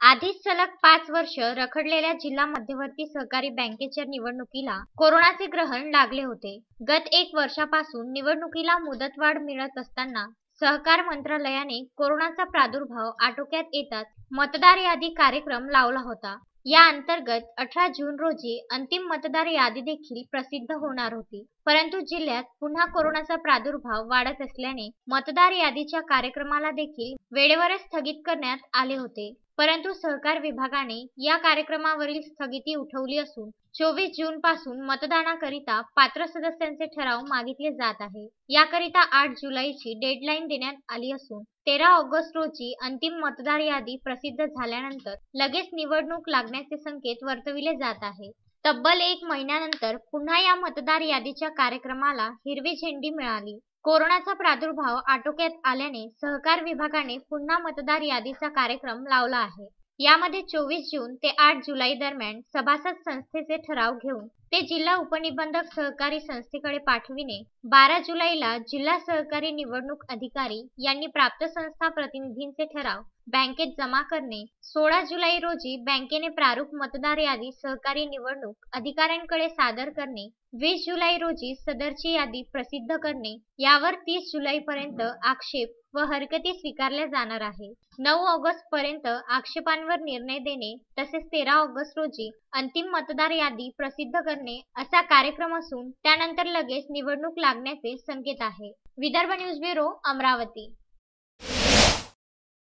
आधीच सलग 5 वर्ष रखडलेल्या जिल्हा मध्यवर्ती सहकारी बँकेच्या निवडणुकीला कोरोनाचे ग्रहण लागले होते. गत 1 वर्षापासून निवडणुकीला मुदतवाढ मिळत असताना सहकार मंत्रालयाने कोरोनाचा प्रादुर्भाव आटोक्यात येताच मतदार यादी कार्यक्रम लावला होता. या अंतर्गत 18 जून रोजी अंतिम मतदार यादी देखील प्रसिद्ध होणार होती. परंतु जिल्ह्यात पुन्हा कोरोनाचा प्रादुर्भाव वाढत असल्याने मतदार यादीच्या कार्यक्रमाला देखील वेळेवरच स्थगित करण्यात आले होते. परंतु सहकार विभागाने या कार्यक्रमावरील स्थगिती उठवली असून 24 जून पासून मतदानाकरिता पात्र सदस्यांचे ठराव मागितले जात आहे. याकरिता 8 जुलैची डेडलाईन देण्यात आली असून 13 ऑगस्ट रोजी अंतिम मतदार यादी प्रसिद्ध झाल्यानंतर लगेच निवडणूक लागण्याचे संकेत वर्तविले जात आहे. तब्बल 1 महिन्यानंतर पुन्हा या मतदार यादीच्या कार्यक्रमाला हिरवी झेंडी मिळाली. कोरोनाचा प्रादुर्भाव आटोक्यात आल्याने सहकार विभागाने पुन्हा मतदार यादीचा कार्यक्रम लावला आहे. यामध्ये 24 जून ते 8 जुलै दरम्यान सभासद संस्थेचे ठराव घेऊन ते जिल्हा उपनिबंधक सहकारी संस्थेकडे पाठविणे, 12 जुलैला जिल्हा सहकारी निवडणूक अधिकारी यांनी प्राप्त संस्था प्रतिनिधींचे ठराव बँकेत जमा करणे, 16 जुलै रोजी बँकेने प्रारूप मतदार यादी सहकारी निवडणूक अधिकाऱ्यांकडे सादर करणे, 20 जुलै रोजी सदरची यादी प्रसिद्ध करणे, यावर 30 जुलैपर्यंत आक्षेप व हरकती स्वीकारल्या जाणार आहे. 9 ऑगस्ट पर्यंत आक्षेपांवर निर्णय देणे तसेच 13 ऑगस्ट रोजी अंतिम मतदार यादी प्रसिद्ध करणे असा कार्यक्रम असून त्यानंतर लगेच निवडणूक लागण्याचे संकेत आहे. Vidarbha news bureau, Amravati.